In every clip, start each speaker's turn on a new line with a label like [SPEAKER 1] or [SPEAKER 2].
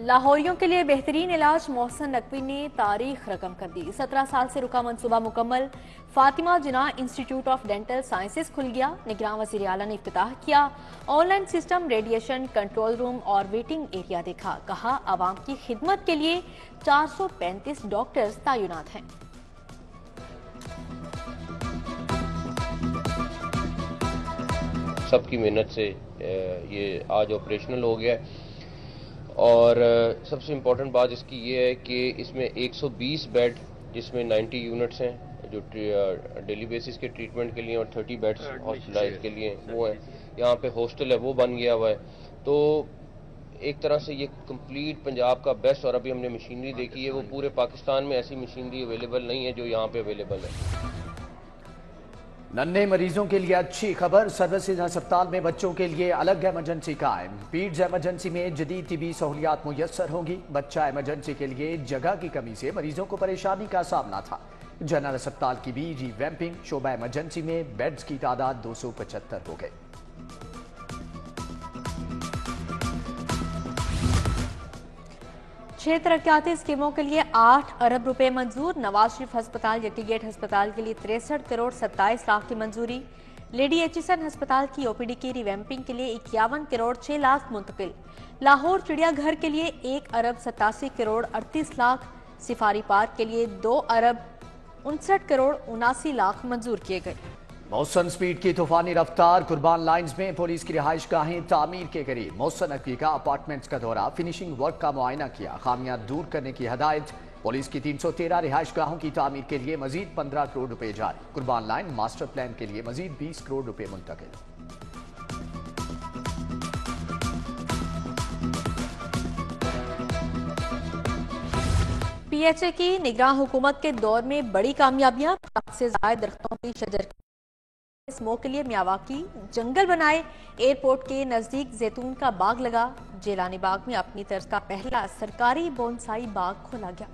[SPEAKER 1] लाहौरियों के लिए बेहतरीन इलाज मोहसिन नकवी ने तारीख रकम कर दी। 17 साल से रुका मंसूबा मुकम्मल। फातिमा जिना इंस्टीट्यूट ऑफ डेंटल साइंसेज खुल गया। निगरान वज़ीर आला ने इफ्तिताह किया। Online system, radiation control room और वेटिंग एरिया देखा। कहा आवाम की खिदमत के लिए 435 डॉक्टर्स तैनात हैं।
[SPEAKER 2] सबकी मेहनत से ये आज ऑपरेशनल हो गया है। और सबसे इम्पोर्टेंट बात इसकी ये है कि इसमें 120 बेड जिसमें 90 यूनिट्स हैं जो डेली बेसिस के ट्रीटमेंट के लिए और 30 बेड्स हॉस्पिटलाइज के लिए वो है। यहाँ पे हॉस्टल है वो बन गया हुआ है। तो एक तरह से ये कंप्लीट पंजाब का बेस्ट, और अभी हमने मशीनरी देखी है वो पूरे पाकिस्तान में ऐसी मशीनरी अवेलेबल नहीं है जो यहाँ पे अवेलेबल है।
[SPEAKER 3] नन्हे मरीजों के लिए अच्छी खबर, सर्विसेज अस्पताल में बच्चों के लिए अलग इमरजेंसी कायम। पीड्स इमरजेंसी में जदीद तिबी सहूलियात मुयस्सर होंगी। बच्चा इमरजेंसी के लिए जगह की कमी से मरीजों को परेशानी का सामना था। जनरल अस्पताल की भी रीवैम्पिंग, शोबा इमरजेंसी में बेड्स की तादाद 275 हो गई।
[SPEAKER 1] 6 तरक्याती स्कीमों के लिए 8 अरब रुपए मंजूर। नवाज शरीफ अस्पताल, यकी गेट अस्पताल के लिए 63 करोड़ 27 लाख की मंजूरी। लेडी एचिसन अस्पताल की ओपीडी की रिवैम्पिंग के लिए 51 करोड़ 6 लाख मुंतकिल। लाहौर चिड़ियाघर के लिए 1 अरब 87 करोड़ 38 लाख। सिफारी पार्क के लिए 2 अरब 59 करोड़ 79 लाख मंजूर किए गए।
[SPEAKER 3] मोहसिन स्पीड की तूफानी रफ्तार, कुर्बान लाइंस में पुलिस की रिहाइश गाहें तामीर के करीब। मोहसिन नकवी का अपार्टमेंट्स का दौरा, फिनिशिंग वर्क का मुआयना किया। खामियां दूर करने की हदायत। पुलिस की 313 रिहाइश गाहों की तामीर के लिए मजीद 15 करोड़ रुपए जारी। कुर्बान लाइन मास्टर प्लान के लिए मजीद 20 करोड़ रुपए मुंतकिल।
[SPEAKER 1] पीएचए की निगरान हुकूमत के दौर में बड़ी कामयाबियां। 50 से ज्यादा दरख्तों की शजर स्मोक के लिए मियावाकी जंगल बनाए। एयरपोर्ट के नजदीक जैतून का बाग लगा। जेलानी बाग में अपनी तर्ज का पहला सरकारी बोनसाई बाग खोला गया।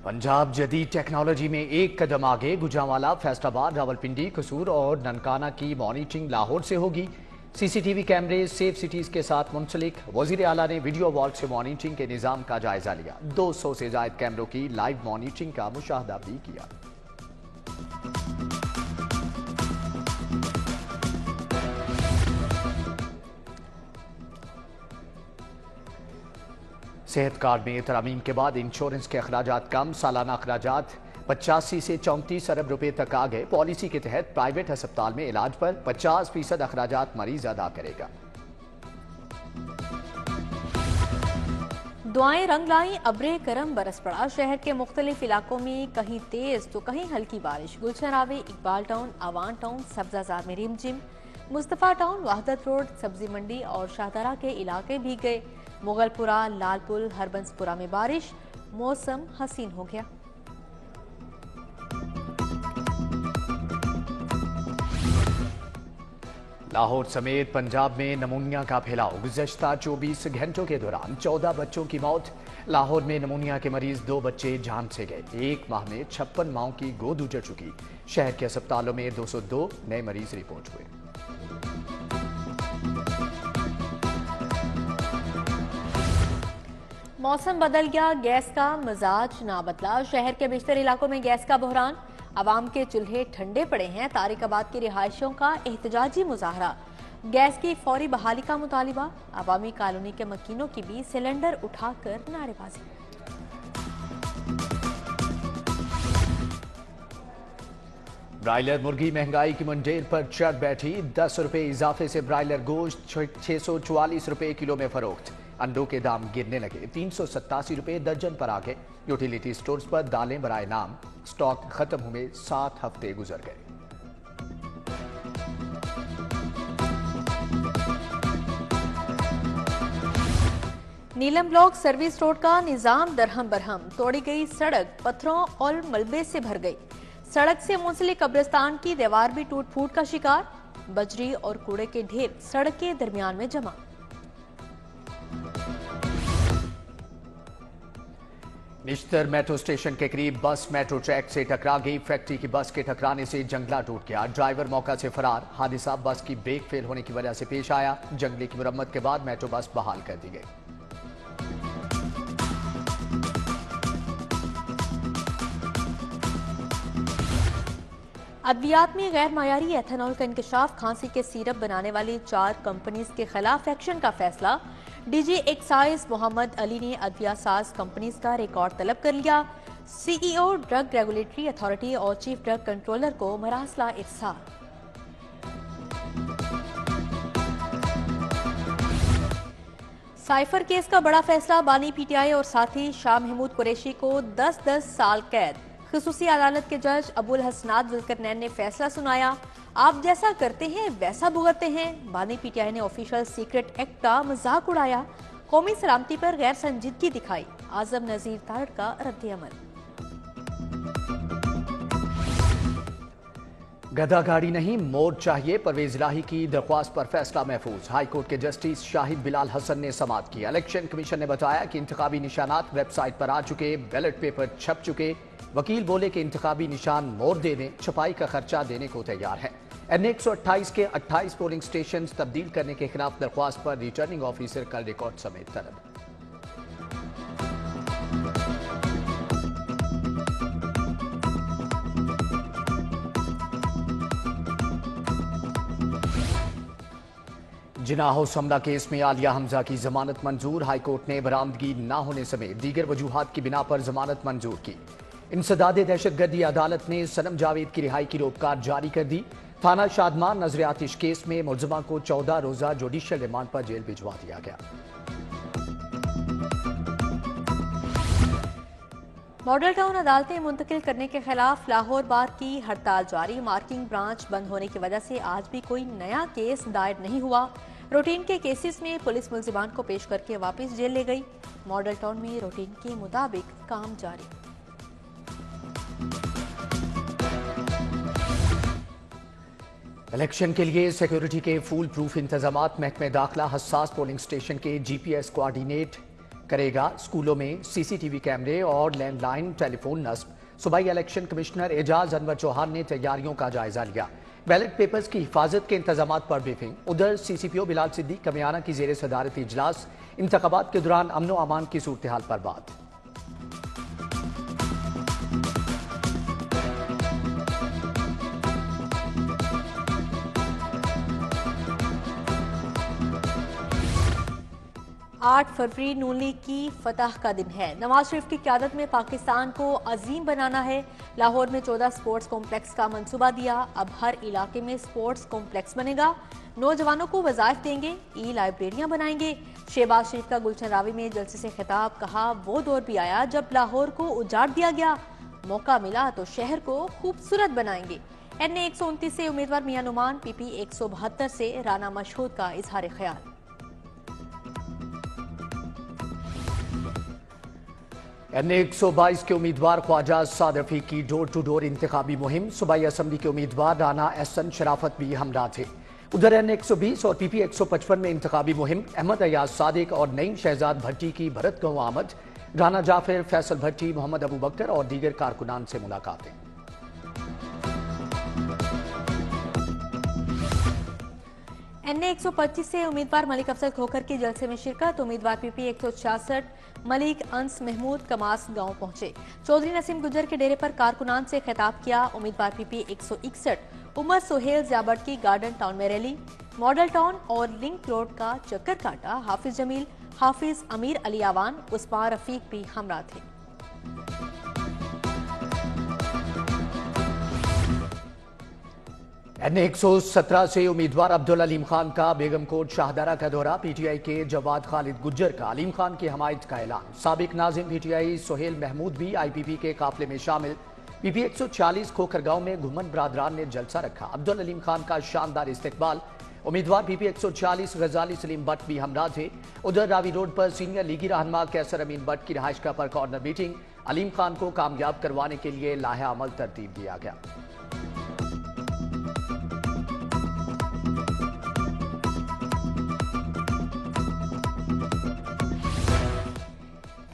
[SPEAKER 3] पंजाब जदीद टेक्नोलॉजी में एक कदम आगे। गुजरांवाला, फैसलाबाद, रावलपिंडी, कसूर और ननकाना की मॉनिटरिंग लाहौर से होगी। सीसीटीवी कैमरे सेफ सिटीज के साथ मुंसलिक। वजीर आला ने वीडियो वॉल से मॉनिटरिंग के निजाम का जायजा लिया। 200 से ज्यादा कैमरों की लाइव मॉनिटरिंग का मुशाहदा भी किया। सेहत कार्ड में तरमीम के बाद इंश्योरेंस के अखराजात कम। सालाना अखराजात 85 से 34 अरब रुपए तक आ गए। पॉलिसी के तहत प्राइवेट अस्पताल में इलाज पर 50% अखराजात मरीज अदा करेगा।
[SPEAKER 1] दुआएं रंग लाई, अब्रे करम बरस पड़ा। शहर के मुख्तलिफ इलाकों में कहीं तेज तो कहीं हल्की बारिश। गुलशन रावे, इकबाल टाउन, आवान टाउन, सब्जाजार में रिमझिम। मुस्तफा टाउन, वहदत रोड, सब्जी मंडी और शाहदरा के इलाके भीग गए। मुगलपुरा, लालपुल, हरबंसपुरा में बारिश। मौसम हसीन हो गया।
[SPEAKER 3] लाहौर समेत पंजाब में नमूनिया का फैलाव। गुज़श्ता 24 घंटों के दौरान 14 बच्चों की मौत। लाहौर में नमूनिया के मरीज 2 बच्चे जान से गए। एक माह में 56 माओं की गोद उजड़ चुकी। शहर के अस्पतालों में 202 नए मरीज रिपोर्ट हुए।
[SPEAKER 1] मौसम बदल गया, गैस का मिजाज ना बदला। शहर के बेशतर इलाकों में गैस का बहरान। आवाम के चूल्हे ठंडे पड़े हैं। तारिकाबाद की रिहायशों का एहतजाजी मुजाहरा। गैस की फौरी बहाली का मुतालिबा। अवामी कॉलोनी के मकीनों की भी सिलेंडर उठाकर नारेबाजी।
[SPEAKER 3] ब्रायलर मुर्गी महंगाई की मंडेर पर चढ़ बैठी। 10 रुपए इजाफे से ब्रायलर गोश्त 644 रुपए किलो में फरोख्त। अंडों के दाम गिरने लगे। 387 रुपए दर्जन पर आ गए। यूटिलिटी स्टोर्स पर दालें बराए नाम। स्टॉक खत्म हुए 7 हफ्ते गुजर गए।
[SPEAKER 1] नीलम ब्लॉक सर्विस रोड का निजाम दरहम बरहम। तोड़ी गई सड़क पत्थरों और मलबे से भर गई। सड़क से मुंसलिक कब्रिस्तान की दीवार भी टूट फूट का शिकार। बजरी और कूड़े के ढेर सड़क के दरमियान में जमा।
[SPEAKER 3] निश्तर मेट्रो स्टेशन के करीब बस मेट्रो ट्रैक से टकरा गई। फैक्ट्री की बस के टकराने से जंगला टूट गया। ड्राइवर मौका से फरार। हादसा बस की ब्रेक फेल होने की वजह से पेश आया। जंगले की मुरम्मत के बाद मेट्रो बस बहाल कर दी गई।
[SPEAKER 1] अद्वियात में गैर मायारी एथेनॉल का इंकशाफ। खांसी के सिरप बनाने वाली 4 कंपनीज के खिलाफ एक्शन का फैसला। डीजी एक्साइज मोहम्मद अली ने अद्विया साज कंपनीज का रिकॉर्ड तलब कर लिया। सीईओ ड्रग रेगुलेटरी अथॉरिटी और चीफ ड्रग कंट्रोलर को मरासला इरसाल। साइफर केस का बड़ा फैसला। बानी पीटीआई और साथी शाह महमूद कुरैशी को 10-10 साल कैद। खुसूसी अदालत के जज अबुल हसनात जुल्करनैन ने फैसला सुनाया। आप जैसा करते हैं वैसा भुगतते हैं। बानी पीटीआई ने ऑफिशियल सीक्रेट एक्ट का मजाक उड़ाया। कौमी सलामती पर गैर संजीदगी दिखाई। आजम नजीर तारड़ का रद्द-ए-अमल।
[SPEAKER 3] गधा गाड़ी नहीं मोर चाहिए। परवेज इलाही की दरख्वास्त पर फैसला महफूज। हाईकोर्ट के जस्टिस शाहिद बिलाल हसन ने समाअत की। इलेक्शन कमीशन ने बताया कि इंतखाबी निशानात वेबसाइट पर आ चुके, बैलेट पेपर छप चुके। वकील बोले कि इंतखाबी निशान मोर दे दें, छपाई का खर्चा देने को तैयार है। NA 128 के 28 पोलिंग स्टेशन तब्दील करने के खिलाफ दरख्वास्त पर रिटर्निंग ऑफिसर का रिकॉर्ड समेत तलब। जिना हाउस हमला केस में आलिया हमजा की जमानत मंजूर। हाईकोर्ट ने बरामदगी न होने समेत दीगर वजूहात की बिना पर जमानत मंजूर की। इंसदादे दहशतगर्दी अदालत ने सनम जावेद की रिहाई की रोककार जारी कर दी। थाना शादमान नजर आतिश केस में मुलजमा को 14 रोजा जुडिशियल रिमांड पर जेल भिजवा दिया गया।
[SPEAKER 1] मॉडल टाउन अदालतें मुंतकिल करने के खिलाफ लाहौर बार की हड़ताल जारी। मार्किंग ब्रांच बंद होने की वजह से आज भी कोई नया केस दायर नहीं हुआ। रूटीन के केसेस में पुलिस मुल्जिमान को पेश करके वापस जेल ले गई। मॉडल टाउन में रूटीन के मुताबिक काम जारी।
[SPEAKER 3] इलेक्शन के लिए सिक्योरिटी के फूल प्रूफ इंतजामात। महकमे दाखिला हसास पोलिंग स्टेशन के GPS कोऑर्डिनेट करेगा। स्कूलों में CCTV कैमरे और लैंडलाइन टेलीफोन नस्ब। सूबाई इलेक्शन कमिश्नर एजाज अनवर चौहान ने तैयारियों का जायजा लिया। बैलेट पेपर्स की हिफाजत के इंतजामात पर ब्रीफिंग। उधर CCPO बिलाल सिद्दीक कमियाना की जेर सदारत इजलास। इंतखाबात के दौरान अमन व अमान की सूरत हाल पर बात।
[SPEAKER 1] आठ फरवरी नून लीग की फतह का दिन है। नवाज शरीफ की क़यादत में पाकिस्तान को अजीम बनाना है। लाहौर में 14 स्पोर्ट्स कॉम्प्लेक्स का मंसूबा दिया। अब हर इलाके में स्पोर्ट्स कॉम्प्लेक्स बनेगा। नौजवानों को वज़ाइफ देंगे। लाइब्रेरियां बनाएंगे। शहबाज शरीफ का गुलशन रावी में जलसे से खिताब। कहा वो दौर भी आया जब लाहौर को उजाड़ दिया गया। मौका मिला तो शहर को खूबसूरत बनाएंगे। NA 129 से उम्मीदवार मियां नुमान। PP 172 से राना मशहूद का इजहार ख्याल।
[SPEAKER 3] NA 122 के उम्मीदवार ख्वाजा साद रफीक की डोर टू डोर इंतखाबी मुहिम। सूबाई असम्बली के उम्मीदवार राना एहसन शराफत भी हमरा थे। उधर NA 120 और PP 155 में इंतखाबी मुहिम। अहमद अयाज सादिक और नईम शहजाद भट्टी की भरत गंव आमद। राना जाफिर, फैसल भट्टी, मोहम्मद अबू बकर और दीगर कारकुनान से मुलाकातें।
[SPEAKER 1] NA 125 से उम्मीदवार मलिक अफजल खोखर की जलसे में शिरकत। उम्मीदवार PP 166 मलिक अंस महमूद कमास गांव पहुंचे। चौधरी नसीम गुजर के डेरे पर कारकुनान से खिताब किया। उम्मीदवार PP 161 उमर सोहेल ज़ियाबट की गार्डन टाउन में रैली। मॉडल टाउन और लिंक रोड का चक्कर काटा। हाफिज जमील, हाफिज अमीर अली आवान, उस्मान रफीक भी हमरा थे।
[SPEAKER 3] NA 117 से उम्मीदवार अब्दुल अलीम खान का बेगमकोट शाहदारा का दौरा। PTI के जवाद खालिद गुज्जर का अलीम खान की हमायत का ऐलान। साबिक नाजिम PTI सोहेल महमूद भी IPP के काफिले में शामिल। PP 140 खोखर गांव में घुमन बरादरान ने जलसा रखा। अब्दुल अलीम खान का शानदार इस्तकबाल। उम्मीदवार PP 140 गजाली सलीम भट्ट भी हमरा थे। उधर रावी रोड पर सीनियर लीगी रहनुमा कैसर अमीन भट्ट की रहायश का पर कॉर्नर मीटिंग। अलीम खान को कामयाब करवाने के लिए लाहे अमल तरतीब दिया गया।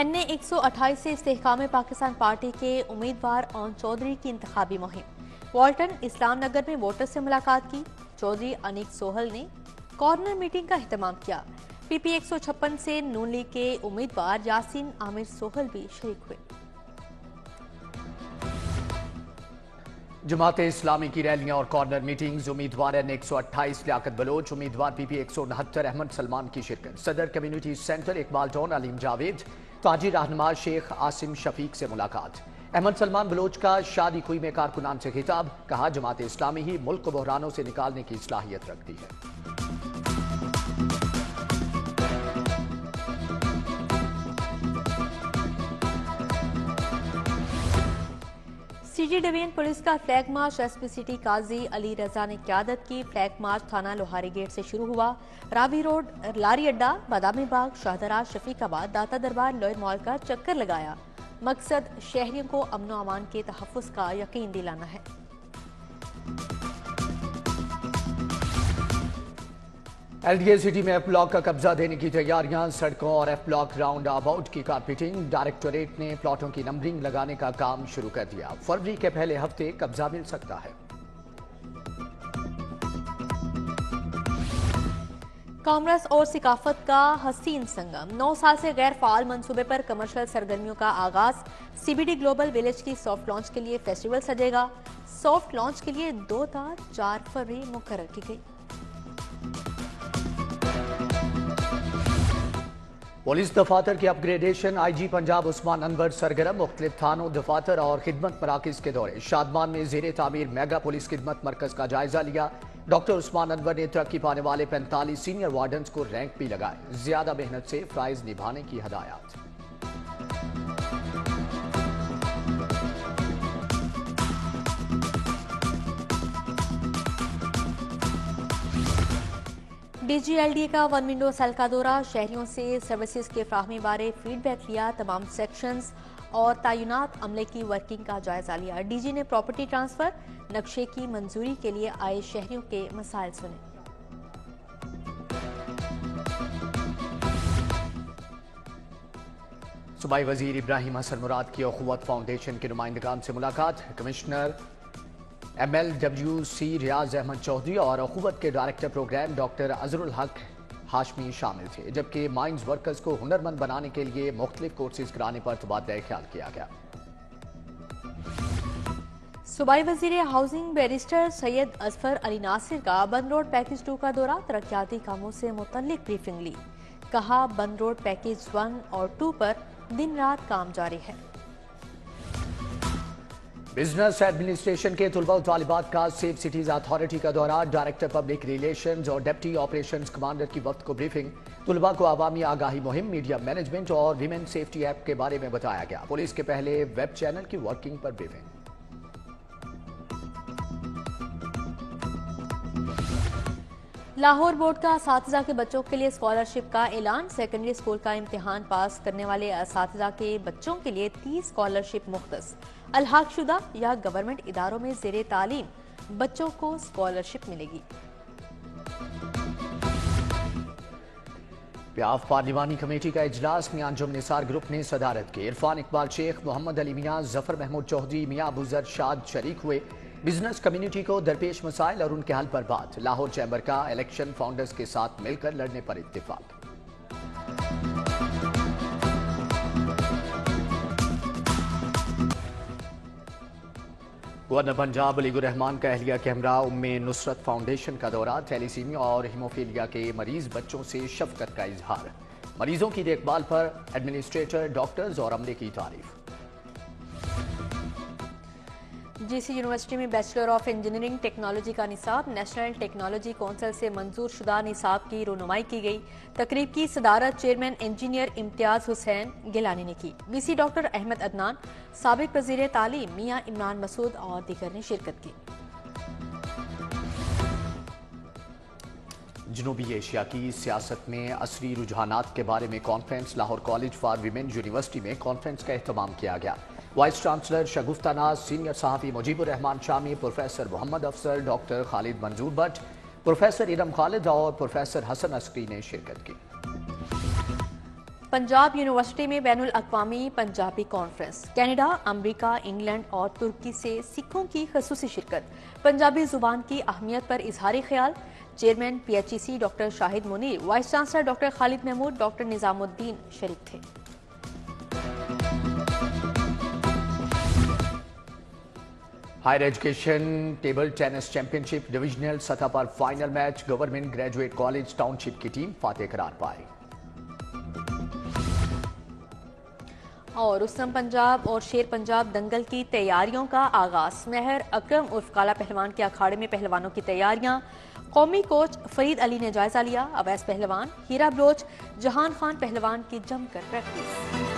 [SPEAKER 1] NA 128 से इस्तेहकाम पाकिस्तान पार्टी के उम्मीदवार ओन चौधरी की इंतखाबी मुहिम। वाल्टन इस्लाम नगर में वोटर से मुलाकात की। चौधरी अनीक सोहल ने कॉर्नर मीटिंग का एहतमाम किया। PP 156 से नून लीग के उम्मीदवार यासीन आमिर सोहल भी शरीक हुए।
[SPEAKER 3] जमात इस्लामी की रैलियां और कॉर्नर मीटिंग्स। उम्मीदवार NA 128 लियाकत बलोच, उम्मीदवार PP 169 अहमद सलमान की शिरकत। सदर community centre Iqbal town Aleem Javed, ताजी रहनुमा शेख आसिम शफीक से मुलाकात। अहमद सलमान बलोच का शादी कुई में कारकुनान से खिताब, कहा जमात इस्लामी ही मुल्क को बहरानों से निकालने की सलाहियत रखती है।
[SPEAKER 1] सिटी डिवीजन पुलिस का फ्लैग मार्च SP सिटी काजी अली रजा ने क़यादत की। फ्लैग मार्च थाना लोहारी गेट से शुरू हुआ। रावी रोड, लारी अड्डा, बादामी बाग, शाहदरा, शफीकाबाद, दाता दरबार, लोयर मॉल का चक्कर लगाया। मकसद शहरियों को अमनो अमान के तहफ़्फ़ुज़ का यकीन दिलाना है।
[SPEAKER 3] LDA सिटी में F ब्लॉक का कब्जा देने की तैयारियां। सड़कों और F ब्लॉक राउंड अबाउट की कारपेटिंग। डायरेक्टोरेट ने प्लॉटों की नंबरिंग लगाने का काम शुरू कर दिया। फरवरी के पहले हफ्ते कब्जा मिल सकता है।
[SPEAKER 1] कामर्स और सिकाफत का हसीन संगम। 9 साल से गैर फाल मंसूबे पर कमर्शियल सरगर्मियों का आगाज। CBD ग्लोबल विलेज की सॉफ्ट लॉन्च के लिए फेस्टिवल सजेगा। सॉफ्ट लॉन्च के लिए 2 ता 4 फरवरी मुकर्रर की गई।
[SPEAKER 3] पुलिस दफातर की अपग्रेडेशन। IG पंजाब उस्मान अनवर सरगर्म। मुख्तलिफ थानों, दफातर और खिदमत मराकज के दौरे। शादमान में जेर तामीर मेगा पुलिस खिदमत मरकज का जायजा लिया। डॉक्टर उस्मान अनवर ने तरक्की पाने वाले 45 सीनियर वार्डन्स को रैंक भी लगाए। ज्यादा मेहनत से फ्राइज निभाने की हदायत।
[SPEAKER 1] DG LDA का वन विंडो सेल का दौरा। शहरियों से सर्विसेज के फ्राहमी बारे फीडबैक लिया। तमाम सेक्शंस और तैनात अमले की वर्किंग का जायजा लिया। DG ने प्रॉपर्टी ट्रांसफर नक्शे की मंजूरी के लिए आए शहरियों के मसाइल सुने।
[SPEAKER 3] सूबाई वजीर इब्राहिम हसन मुराद की अखुवत फाउंडेशन के नुमाइंदगान से मुलाकात। कमिश्नर MLWC रियाज अहमद चौधरी और अखुवत के डायरेक्टर प्रोग्राम डॉक्टर अजरुल हक हाशमी शामिल थे, जबकि माइंस वर्कर्स को हुनरमंद बनाने के लिए मुख्तलिफ कोर्सेज कराने पर तबादला ख्याल किया गया।
[SPEAKER 1] सूबाई वजीर हाउसिंग बैरिस्टर सैयद अजफर अली नासिर का बंद रोड पैकेज 2 का दौरा। तरक्याती कामों से मुतल्लिक ब्रीफिंग ली। कहा बंद रोड पैकेज 1 और 2 पर दिन रात काम जारी है।
[SPEAKER 3] बिजनेस एडमिनिस्ट्रेशन के तुलबा और तालिबात का सेफ सिटीज अथॉरिटी का दौरा। डायरेक्टर पब्लिक रिलेशंस और डिप्टी ऑपरेशंस कमांडर की वक्त को ब्रीफिंग। तुलबा को आवामी आगाही मुहिम, मीडिया मैनेजमेंट और विमेन सेफ्टी ऐप के बारे में बताया गया। पुलिस के पहले वेब चैनल की वर्किंग पर ब्रीफिंग।
[SPEAKER 1] लाहौर बोर्ड का असातिज़ा के बच्चों के लिए स्कॉलरशिप का ऐलान। सेकेंडरी स्कूल का इम्तिहान पास करने वाले असातिज़ा के बच्चों के लिए 30 स्कॉलरशिप मुख्तस। अलहाक शुदा या गवर्नमेंट इदारों में ज़ेरे तालीम बच्चों को स्कॉलरशिप मिलेगी।
[SPEAKER 3] प्याफ पार्लिमानी कमेटी का इजलास मियां अंजुम निसार ग्रुप ने सदारत की। इरफान इकबाल शेख, मोहम्मद अली मियां, जफर महमूद चौधरी, मियां अबूजर शाद शरीक हुए। बिजनेस कम्युनिटी को दरपेश मसाइल और उनके हल पर बात। लाहौर चैम्बर का इलेक्शन फाउंडर्स के साथ मिलकर लड़ने पर इत्तेफाक। गवर्नर पंजाब अलीगुर रहमान का अहलिया के हमरा उम्मे नुसरत फाउंडेशन का दौरा। थैलीसीमिया और हीमोफीलिया के मरीज बच्चों से शफकत का इजहार। मरीजों की देखभाल पर एडमिनिस्ट्रेटर, डॉक्टर्स और अमले की तारीफ।
[SPEAKER 1] GC यूनिवर्सिटी में बैचलर ऑफ इंजीनियरिंग टेक्नोलॉजी का निसाब। नेशनल टेक्नोलॉजी काउंसिल से मंजूर शुदा निसाब की रोनुमाई की गई। तकरीब की सदारत चेयरमैन इंजीनियर इम्तियाज हुसैन गिलानी ने की। VC डॉक्टर अहमद अदनान, साबिक वजीर तालीम मियां इमरान मसूद और दीगर ने शिरकत की।
[SPEAKER 3] जनूबी एशिया की सियासत में असरी रुझानात के बारे में conference. Lahore college for women university में कॉन्फ्रेंस का एहतमाम किया गया। वाइस चांसलर शगुफ्ता नाज, सीनियर सहाफ़ी मुजीबुर रहमान शामी, प्रोफेसर मोहम्मद अफसर, डॉक्टर खालिद मंजूर भट्ट, प्रोफेसर इरम खालिद और प्रोफेसर हसन अस्करी ने शिरकत की।
[SPEAKER 1] पंजाब यूनिवर्सिटी में बैनुल अक़वामी Punjabi conference. Canada, America, England और तुर्की से सिखों की खसूसी शिरकत। पंजाबी जुबान की अहमियत पर इजहारी ख्याल। Chairman PHEC doctor Shahid Munir, vice chancellor doctor Khalid Mahmood, doctor Nizamuddin शरीक थे।
[SPEAKER 3] Higher education table tennis championship divisional सतह पर final match. Government graduate college township की टीम फातेह करार पाई।
[SPEAKER 1] और रुस्तम पंजाब और शेर पंजाब दंगल की तैयारियों का आगाज। महर अकरम उर्फ काला पहलवान के अखाड़े में पहलवानों की तैयारियां। कौमी कोच फरीद अली ने जायजा लिया। अवैस पहलवान, हीरा बलोच, जहान खान पहलवान की जमकर प्रैक्टिस।